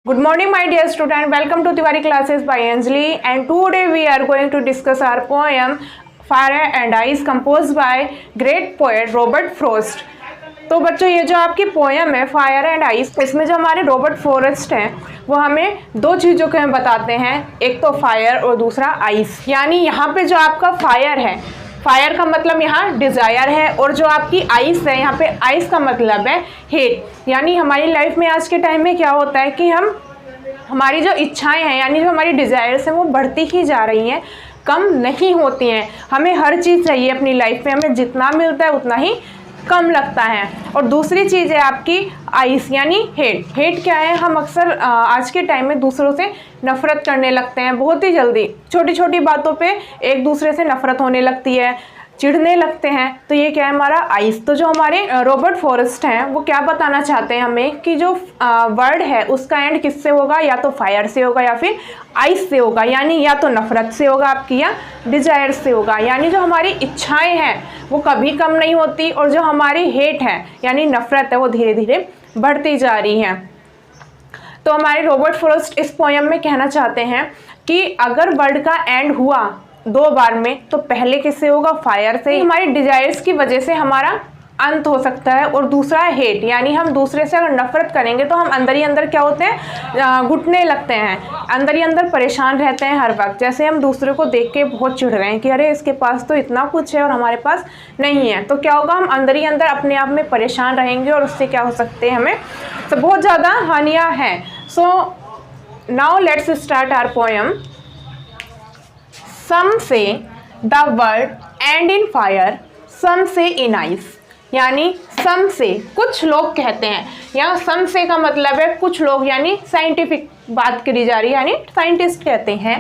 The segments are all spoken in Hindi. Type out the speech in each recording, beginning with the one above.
Good morning my dear student, welcome to Tiwari classes by Anjali and today we are going to discuss our poem Fire and Ice composed by great poet Robert Frost। तो बच्चों ये जो आपकी पोएम है फायर एंड आइस, इसमें जो हमारे रॉबर्ट फॉरेस्ट हैं वो हमें दो चीज़ों के बताते हैं, एक तो फायर और दूसरा आइस। यानी यहाँ पे जो आपका फायर है, फायर का मतलब यहाँ डिज़ायर है और जो आपकी आइस है यहाँ पे आइस का मतलब है हेट। यानी हमारी लाइफ में आज के टाइम में क्या होता है कि हमारी जो इच्छाएं हैं यानी जो हमारी डिज़ायर्स हैं वो बढ़ती ही जा रही हैं, कम नहीं होती हैं। हमें हर चीज़ चाहिए अपनी लाइफ में, हमें जितना मिलता है उतना ही कम लगता है। और दूसरी चीज़ है आपकी आइस यानी हेट। हेट क्या है? हम अक्सर आज के टाइम में दूसरों से नफ़रत करने लगते हैं बहुत ही जल्दी, छोटी छोटी बातों पे एक दूसरे से नफ़रत होने लगती है, चिढ़ने लगते हैं। तो ये क्या है? हमारा आइस। तो जो हमारे रॉबर्ट फॉरेस्ट हैं वो क्या बताना चाहते हैं हमें कि जो वर्ड है उसका एंड किससे होगा, या तो फायर से होगा या फिर आइस से होगा। यानी या तो नफ़रत से होगा आपकी या डिज़ायर से होगा। यानी जो हमारी इच्छाएं हैं वो कभी कम नहीं होती और जो हमारी हेट है यानी नफ़रत है वो धीरे धीरे बढ़ती जा रही है। तो हमारे रॉबर्ट फॉरेस्ट इस पोएम में कहना चाहते हैं कि अगर वर्ल्ड का एंड हुआ दो बार में तो पहले किससे होगा? फायर से। हमारी डिजायर्स की वजह से हमारा अंत हो सकता है। और दूसरा है हेट, यानी हम दूसरे से अगर नफरत करेंगे तो हम अंदर ही अंदर क्या होते हैं? घुटने लगते हैं, अंदर ही अंदर परेशान रहते हैं हर वक्त। जैसे हम दूसरे को देख के बहुत चिढ़ रहे हैं कि अरे इसके पास तो इतना कुछ है और हमारे पास नहीं है, तो क्या होगा? हम अंदर ही अंदर अपने आप में परेशान रहेंगे और उससे क्या हो सकते हैं? हमें तो बहुत ज़्यादा हानियाँ हैं। So now let's start our poem. Some say the word end in fire, some say in ice। यानी some say कुछ लोग कहते हैं, यहाँ some say का मतलब है कुछ लोग, यानी साइंटिफिक बात करी जा रही है, यानी साइंटिस्ट कहते हैं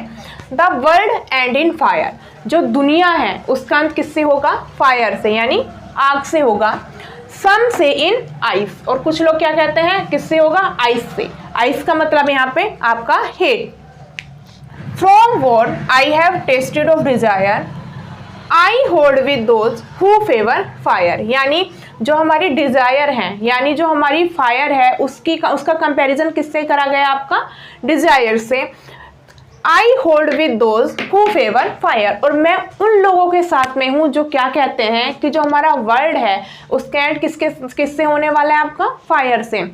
the world end in fire। जो दुनिया है उसका अंत किससे होगा? फायर से, यानी आग से होगा। some say in ice और कुछ लोग क्या कहते हैं किससे होगा? आइस से। आइस का मतलब यहाँ पे आपका hate. From what I have tasted of desire, I hold with those who favor fire। यानी जो हमारी डिज़ायर है यानी जो हमारी फायर है उसका कंपैरिजन किससे करा गया? आपका डिज़ायर से। I hold with those who favor fire और मैं उन लोगों के साथ में हूँ जो क्या कहते हैं कि जो हमारा वर्ल्ड है उसका एंड किससे होने वाला है? आपका फायर से।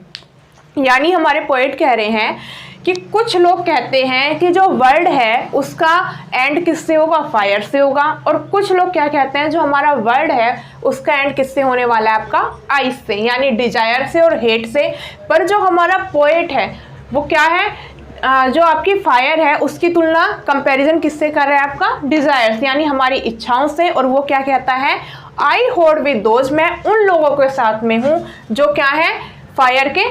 यानी हमारे पोएट कह रहे हैं कि कुछ लोग कहते हैं कि जो वर्ल्ड है उसका एंड किससे होगा? फायर से होगा। और कुछ लोग क्या कहते हैं जो हमारा वर्ल्ड है उसका एंड किससे होने वाला है? आपका आइस से, यानी डिजायर से और हेट से। पर जो हमारा पोएट है वो क्या है? जो आपकी फायर है उसकी तुलना कंपैरिजन किससे कर रहा है? आपका डिजायर से, यानी हमारी इच्छाओं से। और वो क्या कहता है? आई होल्ड विद दोज, मैं उन लोगों के साथ में हूँ जो क्या है? फायर के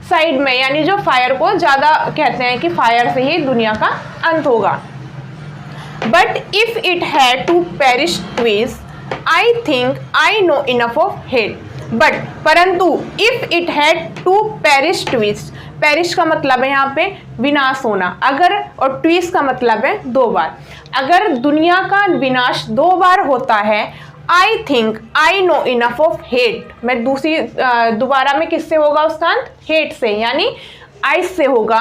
साइड में, यानी जो फायर को ज़्यादा कहते हैं कि फायर से ही दुनिया का अंत होगा। But if it had to perish twice, I think I know enough of hate. But परंतु if it had to perish twice, perish का मतलब है यहाँ पे विनाश होना, अगर, और ट्विस का मतलब है दो बार। अगर दुनिया का विनाश दो बार होता है, आई think I know enough of hate, मैं दोबारा में किससे होगा उसका अंत? हेट से, यानी आइस से होगा।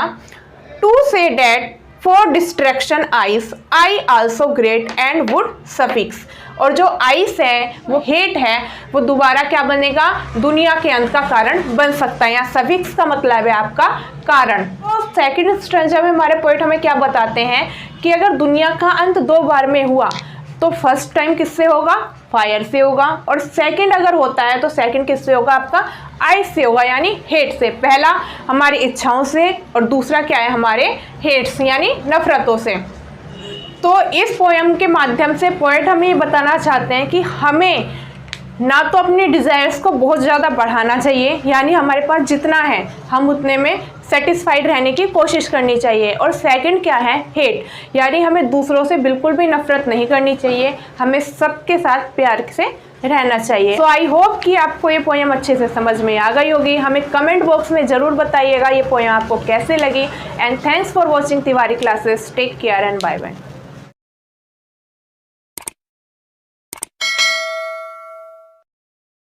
To say that for destruction ice, I also great and would suffice. और जो आइस है वो हेट है, वो दोबारा क्या बनेगा? दुनिया के अंत का कारण बन सकता है। यहाँ सफिक्स का मतलब है आपका कारण। तो सेकेंड स्ट्रेंचर में हमारे पोएट हमें क्या बताते हैं कि अगर दुनिया का अंत दो बार में हुआ तो फर्स्ट टाइम किससे होगा? फायर से होगा। और सेकंड अगर होता है तो सेकंड किससे होगा? आपका आइस से होगा, यानी हेट से। पहला हमारी इच्छाओं से और दूसरा क्या है? हमारे हेट से, यानी नफरतों से। तो इस पोएम के माध्यम से पोएट हमें ये बताना चाहते हैं कि हमें ना तो अपनी डिज़ायर्स को बहुत ज़्यादा बढ़ाना चाहिए, यानी हमारे पास जितना है हम उतने में सेटिस्फाइड रहने की कोशिश करनी चाहिए। और सेकंड क्या है? हेट, यानी हमें दूसरों से बिल्कुल भी नफरत नहीं करनी चाहिए, हमें सबके साथ प्यार से रहना चाहिए। सो आई होप कि आपको ये पोएम अच्छे से समझ में आ गई होगी। हमें कमेंट बॉक्स में ज़रूर बताइएगा ये पोएम आपको कैसे लगी। And thanks for watching Tiwari classes. Take care and bye bye.